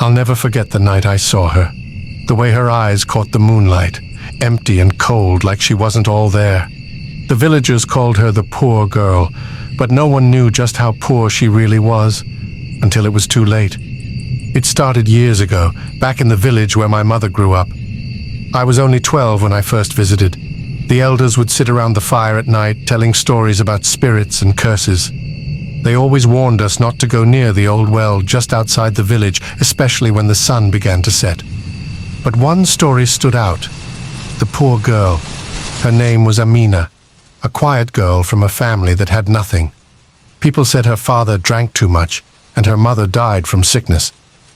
I'll never forget the night I saw her. The way her eyes caught the moonlight, empty and cold like she wasn't all there. The villagers called her the poor girl, but no one knew just how poor she really was, until it was too late. It started years ago, back in the village where my mother grew up. I was only 12 when I first visited. The elders would sit around the fire at night, telling stories about spirits and curses. They always warned us not to go near the old well just outside the village, especially when the sun began to set. But one story stood out. The poor girl. Her name was Amina, a quiet girl from a family that had nothing. People said her father drank too much, and her mother died from sickness.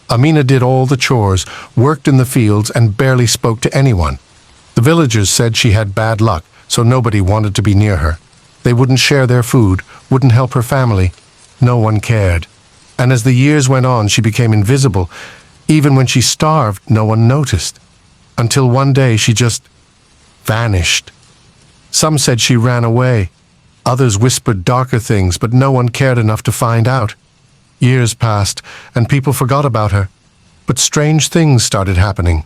Amina did all the chores, worked in the fields, and barely spoke to anyone. The villagers said she had bad luck, so nobody wanted to be near her. They wouldn't share their food, wouldn't help her family. No one cared. And as the years went on, she became invisible. Even when she starved, no one noticed. Until one day she just vanished. Some said she ran away. Others whispered darker things, but no one cared enough to find out. Years passed, and people forgot about her. But strange things started happening.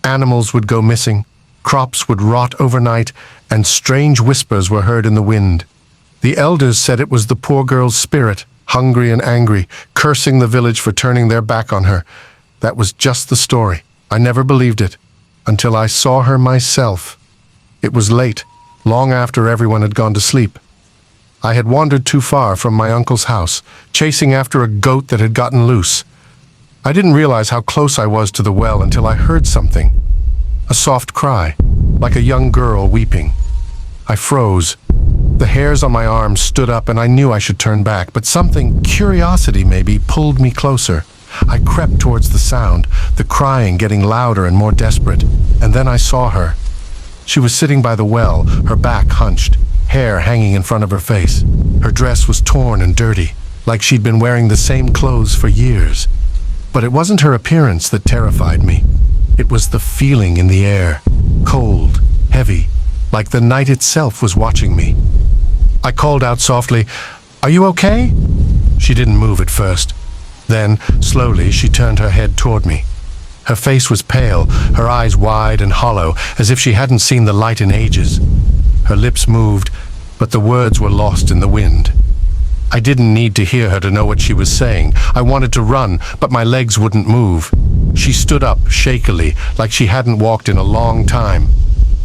Animals would go missing, crops would rot overnight, and strange whispers were heard in the wind. The elders said it was the poor girl's spirit, hungry and angry, cursing the village for turning their back on her. That was just the story. I never believed it, until I saw her myself. It was late, long after everyone had gone to sleep. I had wandered too far from my uncle's house, chasing after a goat that had gotten loose. I didn't realize how close I was to the well until I heard something. A soft cry, like a young girl weeping. I froze. The hairs on my arms stood up and I knew I should turn back, but something, curiosity maybe, pulled me closer. I crept towards the sound, the crying getting louder and more desperate, and then I saw her. She was sitting by the well, her back hunched, hair hanging in front of her face. Her dress was torn and dirty, like she'd been wearing the same clothes for years. But it wasn't her appearance that terrified me. It was the feeling in the air, cold, heavy, like the night itself was watching me. I called out softly, "Are you okay?" She didn't move at first. Then, slowly, she turned her head toward me. Her face was pale, her eyes wide and hollow, as if she hadn't seen the light in ages. Her lips moved, but the words were lost in the wind. I didn't need to hear her to know what she was saying. I wanted to run, but my legs wouldn't move. She stood up, shakily, like she hadn't walked in a long time.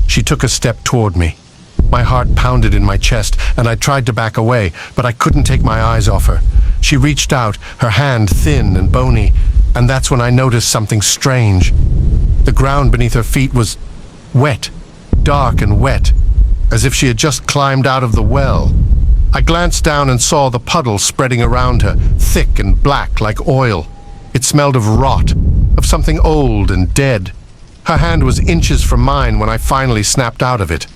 She took a step toward me. My heart pounded in my chest, and I tried to back away, but I couldn't take my eyes off her. She reached out, her hand thin and bony, and that's when I noticed something strange. The ground beneath her feet was wet, dark and wet, as if she had just climbed out of the well. I glanced down and saw the puddle spreading around her, thick and black like oil. It smelled of rot, of something old and dead. Her hand was inches from mine when I finally snapped out of it.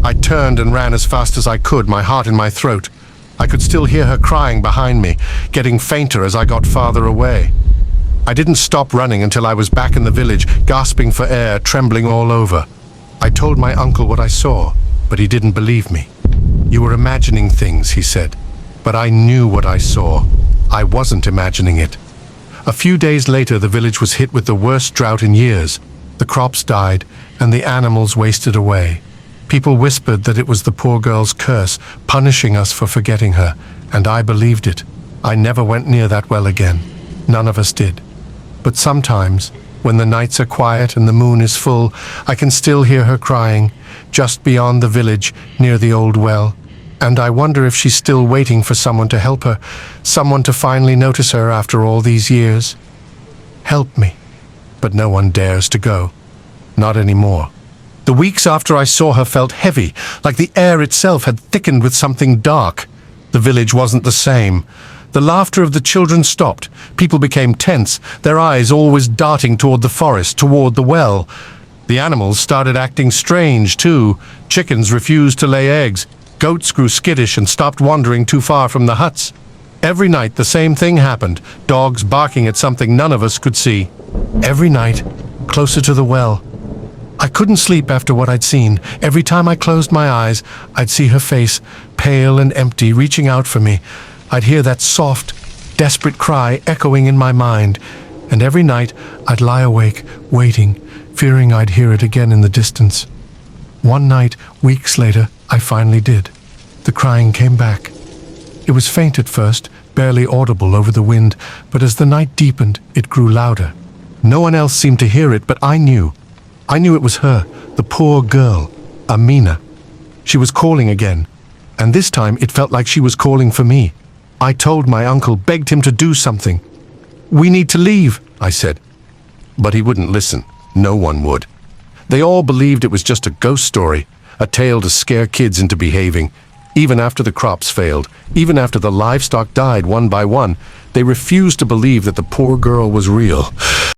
I turned and ran as fast as I could, my heart in my throat. I could still hear her crying behind me, getting fainter as I got farther away. I didn't stop running until I was back in the village, gasping for air, trembling all over. I told my uncle what I saw, but he didn't believe me. "You were imagining things," he said. But I knew what I saw. I wasn't imagining it. A few days later, the village was hit with the worst drought in years. The crops died, and the animals wasted away. People whispered that it was the poor girl's curse, punishing us for forgetting her, and I believed it. I never went near that well again. None of us did. But sometimes, when the nights are quiet and the moon is full, I can still hear her crying, just beyond the village, near the old well. And I wonder if she's still waiting for someone to help her, someone to finally notice her after all these years. Help me. But no one dares to go. Not anymore. The weeks after I saw her felt heavy, like the air itself had thickened with something dark. The village wasn't the same. The laughter of the children stopped. People became tense, their eyes always darting toward the forest, toward the well. The animals started acting strange, too. Chickens refused to lay eggs. Goats grew skittish and stopped wandering too far from the huts. Every night the same thing happened, dogs barking at something none of us could see. Every night, closer to the well. I couldn't sleep after what I'd seen. Every time I closed my eyes, I'd see her face, pale and empty, reaching out for me. I'd hear that soft, desperate cry echoing in my mind. And every night I'd lie awake, waiting, fearing I'd hear it again in the distance. One night, weeks later, I finally did. The crying came back. It was faint at first, barely audible over the wind, but as the night deepened, it grew louder. No one else seemed to hear it, but I knew. I knew it was her, the poor girl, Amina. She was calling again, and this time it felt like she was calling for me. I told my uncle, begged him to do something. "We need to leave," I said. But he wouldn't listen. No one would. They all believed it was just a ghost story, a tale to scare kids into behaving. Even after the crops failed, even after the livestock died one by one, they refused to believe that the poor girl was real.